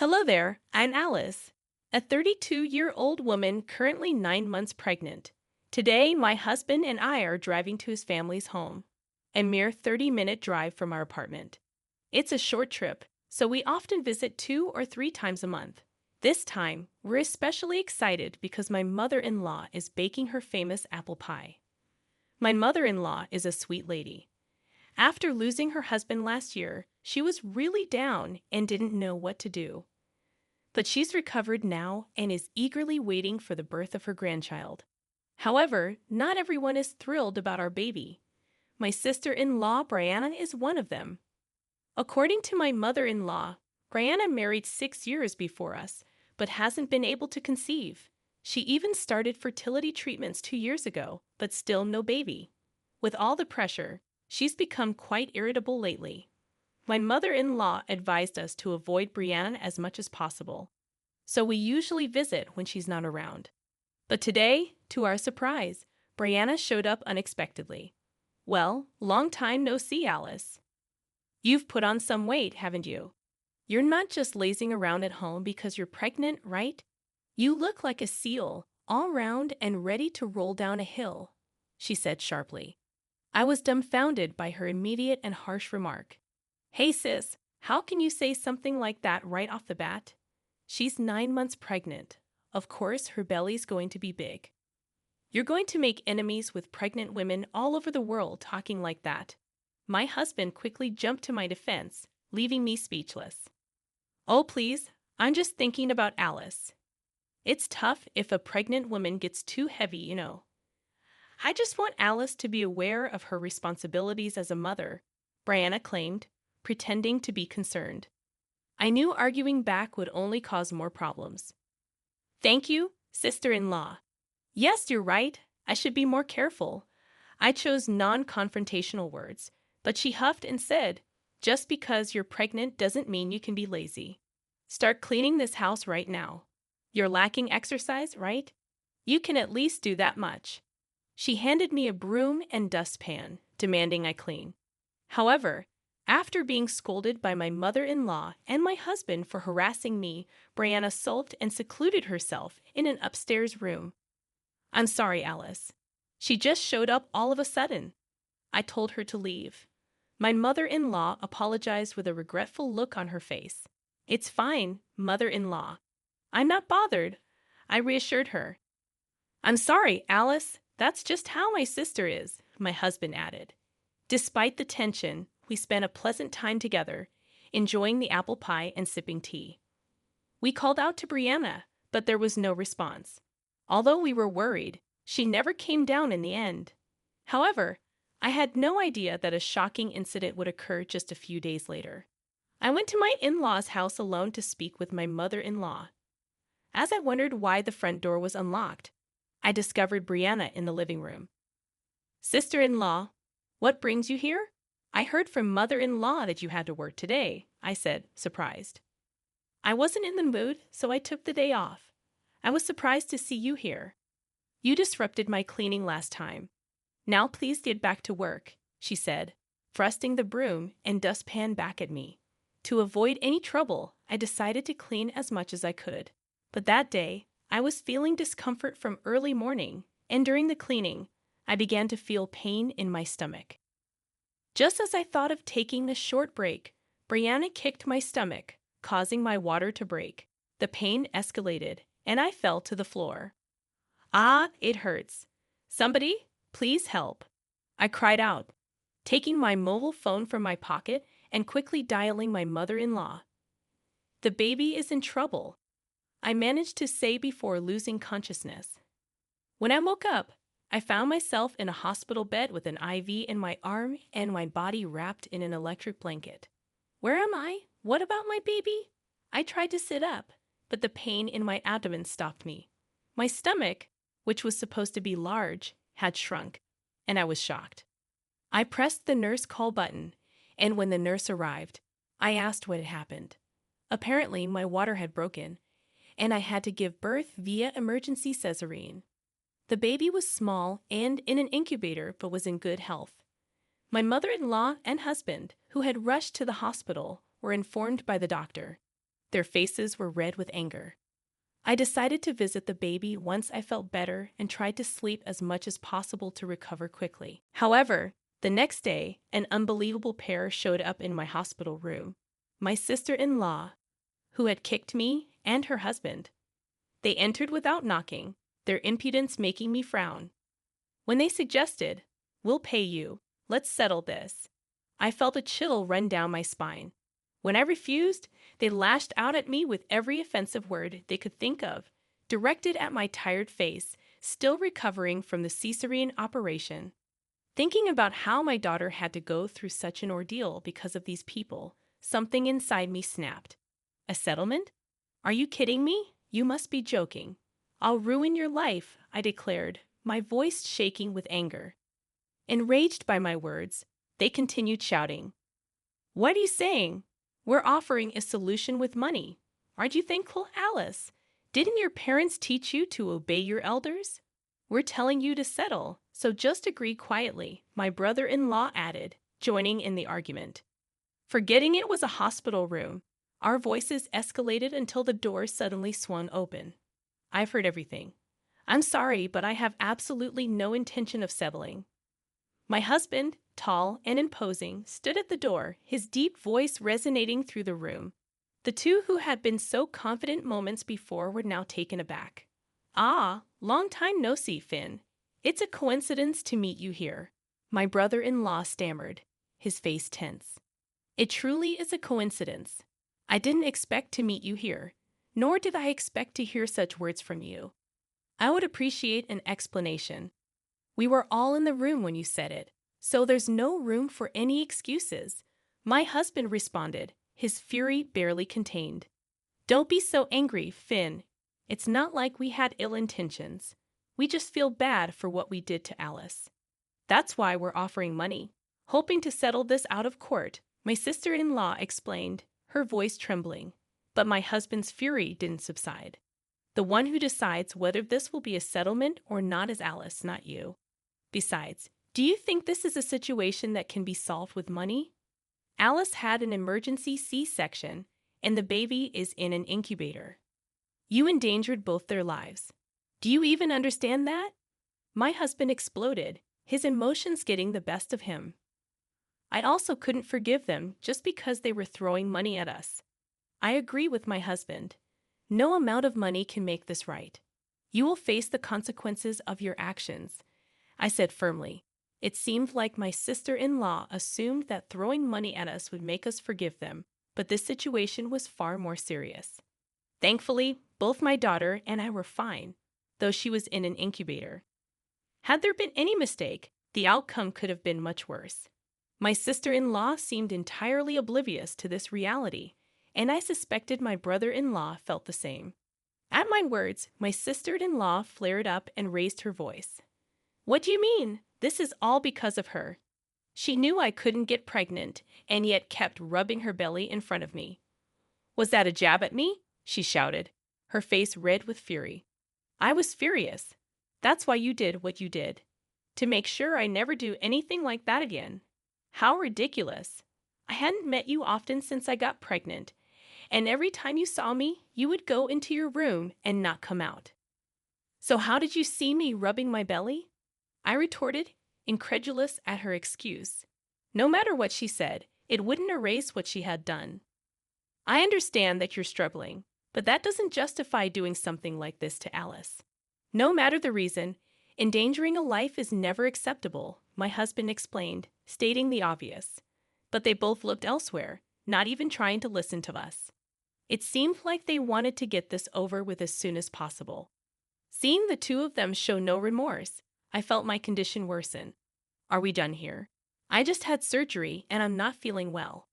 Hello there, I'm Alice, a 32-year-old woman currently 9 months pregnant. Today, my husband and I are driving to his family's home, a mere 30-minute drive from our apartment. It's a short trip, so we often visit 2 or 3 times a month. This time, we're especially excited because my mother-in-law is baking her famous apple pie. My mother-in-law is a sweet lady. After losing her husband last year, she was really down and didn't know what to do. But she's recovered now and is eagerly waiting for the birth of her grandchild. However, not everyone is thrilled about our baby. My sister-in-law, Brianna, is one of them. According to my mother-in-law, Brianna married 6 years before us, but hasn't been able to conceive. She even started fertility treatments 2 years ago, but still no baby. With all the pressure, she's become quite irritable lately. My mother-in-law advised us to avoid Brianna as much as possible, so we usually visit when she's not around. But today, to our surprise, Brianna showed up unexpectedly. Well, long time no see, Alice. You've put on some weight, haven't you? You're not just lazing around at home because you're pregnant, right? You look like a seal, all round and ready to roll down a hill, she said sharply. I was dumbfounded by her immediate and harsh remark. Hey sis, how can you say something like that right off the bat? She's 9 months pregnant. Of course, her belly's going to be big. You're going to make enemies with pregnant women all over the world talking like that. My husband quickly jumped to my defense, leaving me speechless. Oh, please, I'm just thinking about Alice. It's tough if a pregnant woman gets too heavy, you know. I just want Alice to be aware of her responsibilities as a mother, Brianna claimed, pretending to be concerned. I knew arguing back would only cause more problems. Thank you, sister-in-law. Yes, you're right. I should be more careful. I chose non-confrontational words, but she huffed and said, just because you're pregnant doesn't mean you can be lazy. Start cleaning this house right now. You're lacking exercise, right? You can at least do that much. She handed me a broom and dustpan, demanding I clean. However, after being scolded by my mother-in-law and my husband for harassing me, Brianna sulked and secluded herself in an upstairs room. I'm sorry, Alice. She just showed up all of a sudden. I told her to leave. My mother-in-law apologized with a regretful look on her face. It's fine, mother-in-law. I'm not bothered, I reassured her. I'm sorry, Alice. That's just how my sister is, my husband added. Despite the tension, we spent a pleasant time together, enjoying the apple pie and sipping tea. We called out to Brianna, but there was no response. Although we were worried, she never came down in the end. However, I had no idea that a shocking incident would occur just a few days later. I went to my in-laws' house alone to speak with my mother-in-law. As I wondered why the front door was unlocked, I discovered Brianna in the living room. Sister-in-law, what brings you here? I heard from mother-in-law that you had to work today, I said, surprised. I wasn't in the mood, so I took the day off. I was surprised to see you here. You disrupted my cleaning last time. Now please get back to work, she said, thrusting the broom and dustpan back at me. To avoid any trouble, I decided to clean as much as I could. But that day, I was feeling discomfort from early morning, and during the cleaning, I began to feel pain in my stomach. Just as I thought of taking a short break, Brianna kicked my stomach, causing my water to break. The pain escalated, and I fell to the floor. Ah, it hurts. Somebody, please help. I cried out, taking my mobile phone from my pocket and quickly dialing my mother-in-law. The baby is in trouble, I managed to say before losing consciousness. When I woke up, I found myself in a hospital bed with an IV in my arm and my body wrapped in an electric blanket. Where am I? What about my baby? I tried to sit up, but the pain in my abdomen stopped me. My stomach, which was supposed to be large, had shrunk, and I was shocked. I pressed the nurse call button, and when the nurse arrived, I asked what had happened. Apparently, my water had broken, and I had to give birth via emergency cesarean. The baby was small and in an incubator but was in good health. My mother-in-law and husband, who had rushed to the hospital, were informed by the doctor. Their faces were red with anger. I decided to visit the baby once I felt better and tried to sleep as much as possible to recover quickly. However, the next day, an unbelievable pair showed up in my hospital room. My sister-in-law, who had kicked me, and her husband. They entered without knocking, their impudence making me frown. When they suggested, "We'll pay you, let's settle this," I felt a chill run down my spine. When I refused, they lashed out at me with every offensive word they could think of, directed at my tired face, still recovering from the cesarean operation. Thinking about how my daughter had to go through such an ordeal because of these people, something inside me snapped. A settlement? Are you kidding me? You must be joking. I'll ruin your life, I declared, my voice shaking with anger. Enraged by my words, they continued shouting. "What are you saying? We're offering a solution with money. Aren't you thankful, Alice? Didn't your parents teach you to obey your elders? We're telling you to settle, so just agree quietly," my brother-in-law added, joining in the argument. Forgetting it was a hospital room, our voices escalated until the door suddenly swung open. "I've heard everything. I'm sorry, but I have absolutely no intention of settling." My husband, tall and imposing, stood at the door, his deep voice resonating through the room. The two who had been so confident moments before were now taken aback. "Ah, long time no see, Finn. It's a coincidence to meet you here," my brother-in-law stammered, his face tense. "It truly is a coincidence. I didn't expect to meet you here, nor did I expect to hear such words from you. I would appreciate an explanation. We were all in the room when you said it, so there's no room for any excuses," my husband responded, his fury barely contained. "Don't be so angry, Finn. It's not like we had ill intentions. We just feel bad for what we did to Alice. That's why we're offering money, hoping to settle this out of court," my sister-in-law explained, her voice trembling. But my husband's fury didn't subside. "The one who decides whether this will be a settlement or not is Alice, not you. Besides, do you think this is a situation that can be solved with money? Alice had an emergency C-section, and the baby is in an incubator. You endangered both their lives. Do you even understand that?" My husband exploded, his emotions getting the best of him. I also couldn't forgive them just because they were throwing money at us. I agree with my husband. No amount of money can make this right. You will face the consequences of your actions, I said firmly. It seemed like my sister-in-law assumed that throwing money at us would make us forgive them, but this situation was far more serious. Thankfully, both my daughter and I were fine, though she was in an incubator. Had there been any mistake, the outcome could have been much worse. My sister-in-law seemed entirely oblivious to this reality, and I suspected my brother-in-law felt the same. At my words, my sister-in-law flared up and raised her voice. "What do you mean? This is all because of her. She knew I couldn't get pregnant, and yet kept rubbing her belly in front of me." "Was that a jab at me?" she shouted, her face red with fury. "I was furious. That's why you did what you did. To make sure I never do anything like that again. How ridiculous. I hadn't met you often since I got pregnant, and every time you saw me, you would go into your room and not come out. So how did you see me rubbing my belly?" I retorted, incredulous at her excuse. No matter what she said, it wouldn't erase what she had done. "I understand that you're struggling, but that doesn't justify doing something like this to Alice. No matter the reason, endangering a life is never acceptable," my husband explained, stating the obvious. But they both looked elsewhere, not even trying to listen to us. It seemed like they wanted to get this over with as soon as possible. Seeing the two of them show no remorse, I felt my condition worsen. "Are we done here? I just had surgery and I'm not feeling well.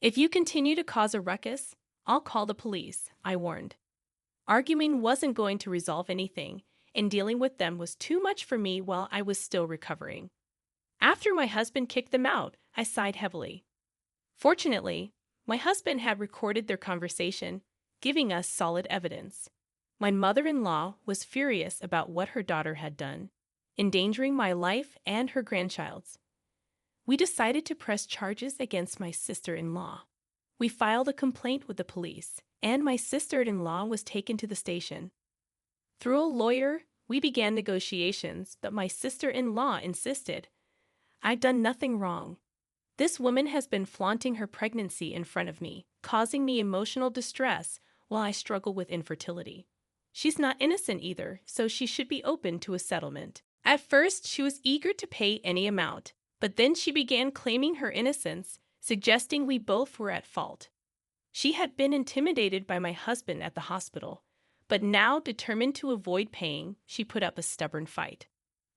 If you continue to cause a ruckus, I'll call the police," I warned. Arguing wasn't going to resolve anything, and dealing with them was too much for me while I was still recovering. After my husband kicked them out, I sighed heavily. Fortunately, my husband had recorded their conversation, giving us solid evidence. My mother-in-law was furious about what her daughter had done, endangering my life and her grandchild's. We decided to press charges against my sister-in-law. We filed a complaint with the police, and my sister-in-law was taken to the station. Through a lawyer, we began negotiations, but my sister-in-law insisted I'd done nothing wrong. This woman has been flaunting her pregnancy in front of me, causing me emotional distress while I struggle with infertility. She's not innocent either, so she should be open to a settlement. At first, she was eager to pay any amount, but then she began claiming her innocence, suggesting we both were at fault. She had been intimidated by my husband at the hospital, but now, determined to avoid paying, she put up a stubborn fight.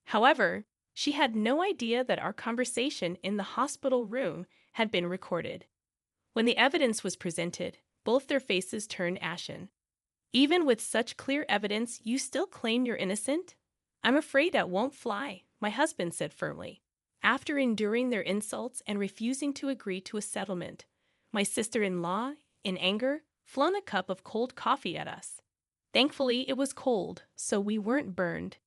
However, she had no idea that our conversation in the hospital room had been recorded. When the evidence was presented, both their faces turned ashen. Even with such clear evidence, you still claim you're innocent? I'm afraid that won't fly, my husband said firmly. After enduring their insults and refusing to agree to a settlement, my sister-in-law, in anger, flung a cup of cold coffee at us. Thankfully, it was cold, so we weren't burned.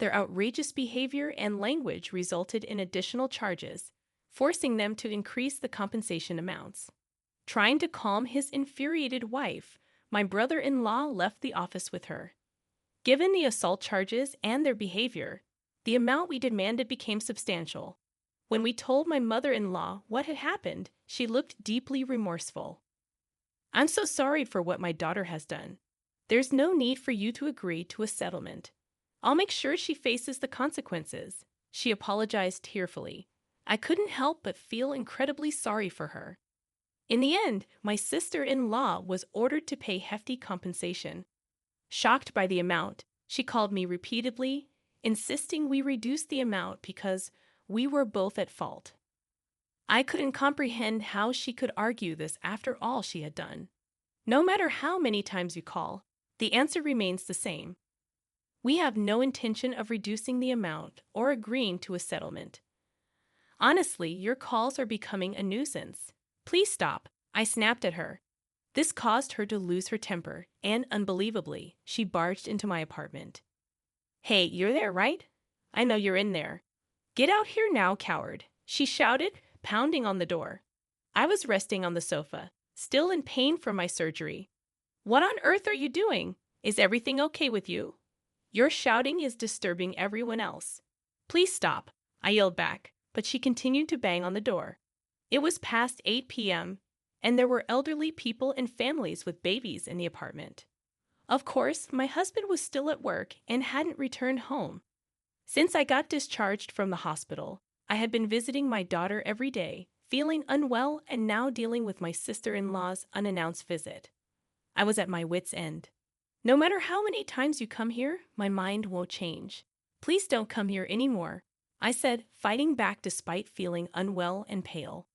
Their outrageous behavior and language resulted in additional charges, forcing them to increase the compensation amounts. Trying to calm his infuriated wife, my brother-in-law left the office with her. Given the assault charges and their behavior, the amount we demanded became substantial. When we told my mother-in-law what had happened, she looked deeply remorseful. I'm so sorry for what my daughter has done. There's no need for you to agree to a settlement. I'll make sure she faces the consequences, she apologized tearfully. I couldn't help but feel incredibly sorry for her. In the end, my sister-in-law was ordered to pay hefty compensation. Shocked by the amount, she called me repeatedly, insisting we reduce the amount because we were both at fault. I couldn't comprehend how she could argue this after all she had done. No matter how many times you call, the answer remains the same. We have no intention of reducing the amount or agreeing to a settlement. Honestly, your calls are becoming a nuisance. Please stop, I snapped at her. This caused her to lose her temper, and unbelievably, she barged into my apartment. Hey, you're there, right? I know you're in there. Get out here now, coward, she shouted, pounding on the door. I was resting on the sofa, still in pain from my surgery. What on earth are you doing? Is everything okay with you? Your shouting is disturbing everyone else. Please stop, I yelled back, but she continued to bang on the door. It was past 8 p.m., and there were elderly people and families with babies in the apartment. Of course, my husband was still at work and hadn't returned home. Since I got discharged from the hospital, I had been visiting my daughter every day, feeling unwell and now dealing with my sister-in-law's unannounced visit. I was at my wit's end. No matter how many times you come here, my mind won't change. Please don't come here anymore, I said, fighting back despite feeling unwell and pale.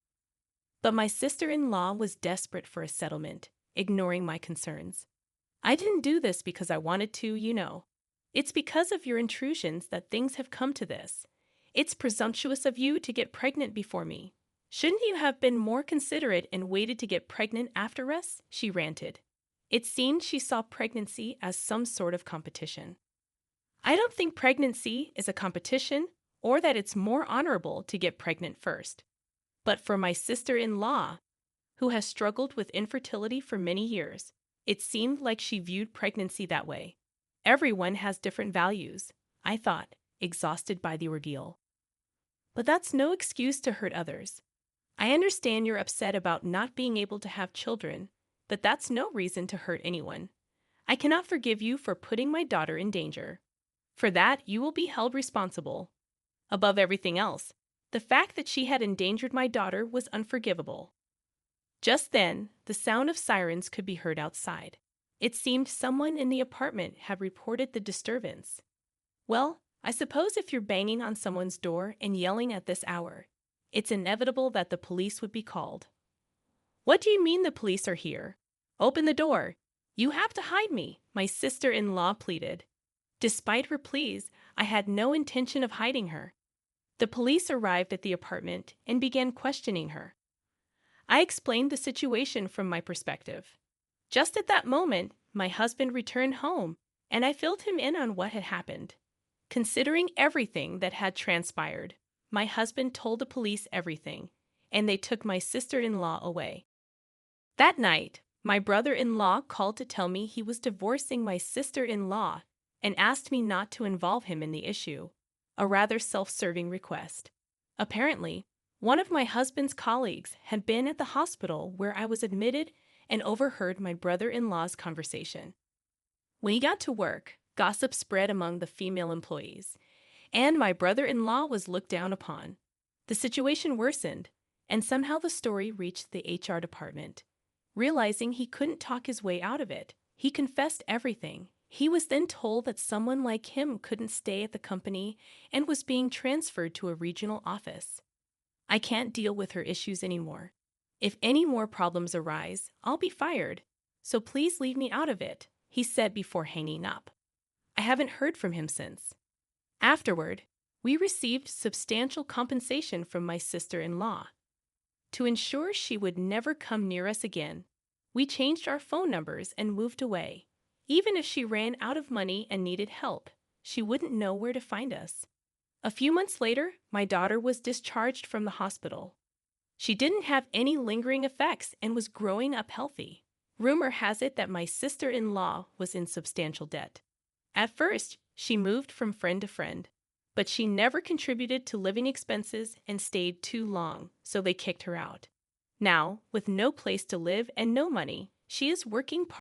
But my sister-in-law was desperate for a settlement, ignoring my concerns. I didn't do this because I wanted to, you know. It's because of your intrusions that things have come to this. It's presumptuous of you to get pregnant before me. Shouldn't you have been more considerate and waited to get pregnant after us? She ranted. It seemed she saw pregnancy as some sort of competition. I don't think pregnancy is a competition or that it's more honorable to get pregnant first. But for my sister-in-law, who has struggled with infertility for many years, it seemed like she viewed pregnancy that way. Everyone has different values, I thought, exhausted by the ordeal. But that's no excuse to hurt others. I understand you're upset about not being able to have children, but that's no reason to hurt anyone. I cannot forgive you for putting my daughter in danger. For that, you will be held responsible. Above everything else, the fact that she had endangered my daughter was unforgivable. Just then, the sound of sirens could be heard outside. It seemed someone in the apartment had reported the disturbance. Well, I suppose if you're banging on someone's door and yelling at this hour, it's inevitable that the police would be called. What do you mean the police are here? Open the door. You have to hide me, my sister-in-law pleaded. Despite her pleas, I had no intention of hiding her. The police arrived at the apartment and began questioning her. I explained the situation from my perspective. Just at that moment, my husband returned home, and I filled him in on what had happened. Considering everything that had transpired, my husband told the police everything, and they took my sister-in-law away. That night, my brother-in-law called to tell me he was divorcing my sister-in-law and asked me not to involve him in the issue, a rather self-serving request. Apparently, one of my husband's colleagues had been at the hospital where I was admitted and overheard my brother-in-law's conversation. When he got to work, gossip spread among the female employees, and my brother-in-law was looked down upon. The situation worsened, and somehow the story reached the HR department. Realizing he couldn't talk his way out of it, he confessed everything. He was then told that someone like him couldn't stay at the company and was being transferred to a regional office. I can't deal with her issues anymore. If any more problems arise, I'll be fired. So please leave me out of it, he said before hanging up. I haven't heard from him since. Afterward, we received substantial compensation from my sister-in-law. To ensure she would never come near us again, we changed our phone numbers and moved away. Even if she ran out of money and needed help, she wouldn't know where to find us. A few months later, my daughter was discharged from the hospital. She didn't have any lingering effects and was growing up healthy. Rumor has it that my sister-in-law was in substantial debt. At first, she moved from friend to friend, but she never contributed to living expenses and stayed too long, so they kicked her out. Now, with no place to live and no money, she is working